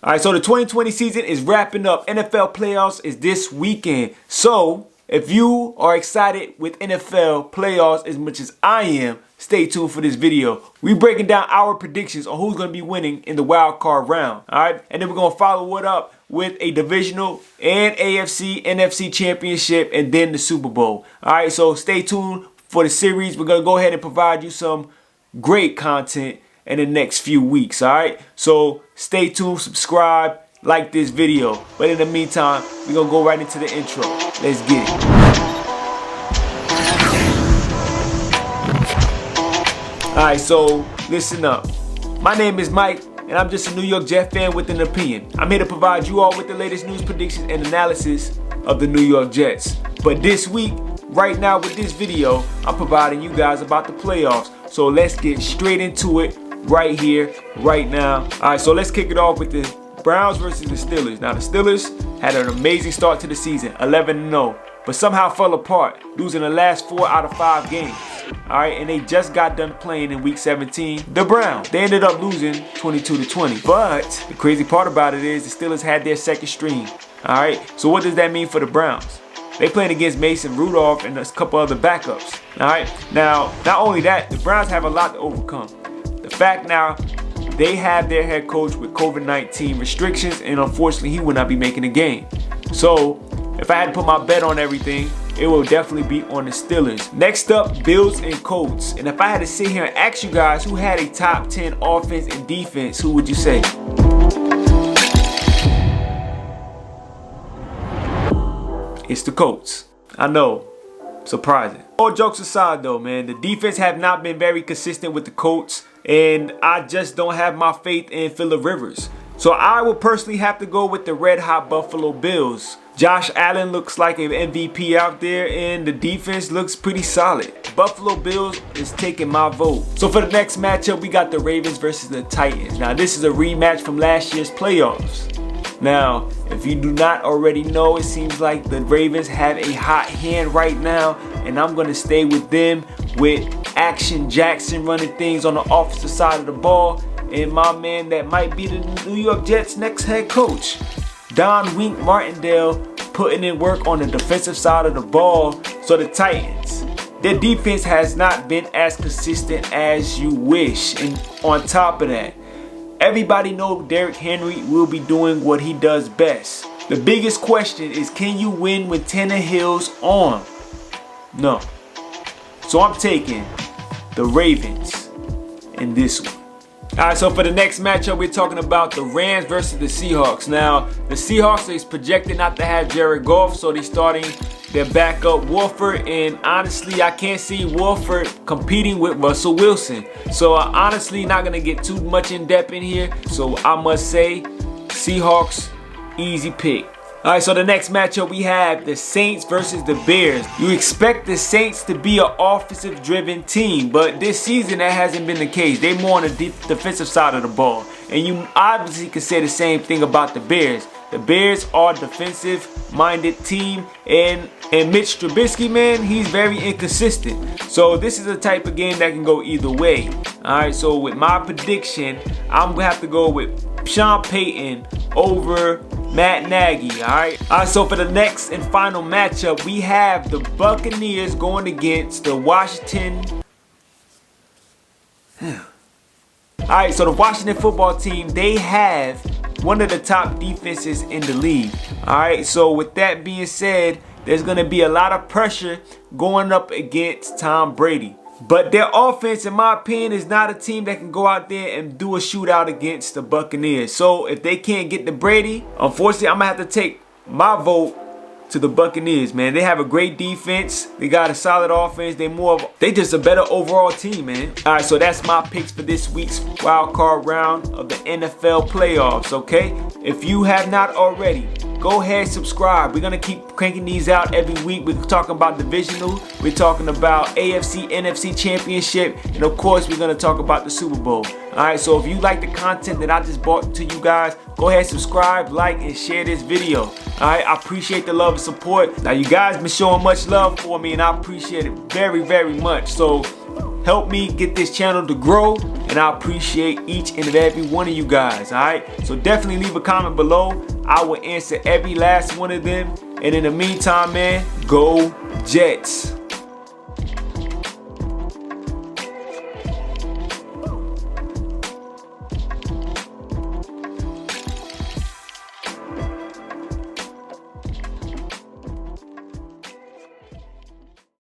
All right, so the 2020 season is wrapping up. NFL playoffs is this weekend. So if you are excited with NFL playoffs as much as I am, stay tuned for this video. We breaking down our predictions on who's going to be winning in the wild card round. All right, and then we're going to follow it up with a divisional and AFC, NFC championship, and then the Super Bowl. All right, so stay tuned for the series. We're going to go ahead and provide you some great content in the next few weeks. All right, so stay tuned, subscribe, like this video. But in the meantime, we're going to go right into the intro. Let's get it. All right, so listen up. My name is Mike, and I'm just a New York Jet fan with an opinion. I'm here to provide you all with the latest news, predictions, and analysis of the New York Jets. But this week, right now with this video, I'm providing you guys about the playoffs. So let's get straight into it right here, right now. All right, so let's kick it off with the Browns versus the Steelers. Now, the Steelers had an amazing start to the season, 11-0, but somehow fell apart, losing the last 4 out of 5 games. All right, and they just got done playing in week 17. The Browns, they ended up losing 22-20. But the crazy part about it is the Steelers had their second string. All right, so what does that mean for the Browns? They playing against Mason Rudolph and a couple other backups. All right, now not only that, the Browns have a lot to overcome. The fact now, they have their head coach with COVID-19 restrictions, and unfortunately, he will not be making the game. So, if I had to put my bet on everything, it will definitely be on the Steelers. Next up, Bills and Colts. And if I had to sit here and ask you guys who had a top 10 offense and defense, who would you say? It's the Colts. I know. Surprising. All jokes aside though, man, the defense have not been very consistent with the Colts, and I just don't have my faith in Phillip Rivers. So I will personally have to go with the red hot Buffalo Bills. Josh Allen looks like an MVP out there, and the defense looks pretty solid. Buffalo Bills is taking my vote. So for the next matchup, we got the Ravens versus the Titans. Now this is a rematch from last year's playoffs. Now, if you do not already know, it seems like the Ravens have a hot hand right now, and I'm going to stay with them with Action Jackson running things on the offensive side of the ball, and my man that might be the New York Jets' next head coach, Don Wink Martindale, putting in work on the defensive side of the ball. So the Titans, their defense has not been as consistent as you wish, and on top of that, everybody knows Derrick Henry will be doing what he does best. The biggest question is, can you win with Tannehill's arm? No. So I'm taking the Ravens in this one. Alright, so for the next matchup, we're talking about the Rams versus the Seahawks. Now, the Seahawks is projected not to have Jared Goff, so they're starting their backup Wolford, and honestly, I can't see Wolford competing with Russell Wilson. So I'm honestly not going to get too much in depth in here, so I must say Seahawks, easy pick. Alright, so the next matchup we have the Saints versus the Bears. You expect the Saints to be an offensive driven team, but this season that hasn't been the case. They're more on the defensive side of the ball. And you obviously can say the same thing about the Bears. The Bears are a defensive minded team, and Mitch Trubisky, man, he's very inconsistent. So this is a type of game that can go either way. Alright, so with my prediction, I'm going to have to go with Sean Payton over Matt Nagy. Alright, so for the next and final matchup, we have the Buccaneers going against the Washington. Alright, so the Washington football team, they have one of the top defenses in the league. Alright, so with that being said, there's going to be a lot of pressure going up against Tom Brady. But their offense, in my opinion, is not a team that can go out there and do a shootout against the Buccaneers. So if they can't get the Brady, unfortunately, I'm going to have to take my vote to the Buccaneers, man. They have a great defense. They got a solid offense. They just a better overall team, man. All right, so that's my picks for this week's wild card round of the NFL playoffs, okay? If you have not already, go ahead, subscribe. We're going to keep cranking these out every week. We're talking about divisional. We're talking about AFC, NFC championship. And of course, we're going to talk about the Super Bowl. Alright, so if you like the content that I just brought to you guys, go ahead, subscribe, like, and share this video. Alright, I appreciate the love and support. Now, you guys been showing much love for me, and I appreciate it very, very much. So, help me get this channel to grow, and I appreciate each and every one of you guys. Alright, so definitely leave a comment below. I will answer every last one of them. And in the meantime, man, go Jets.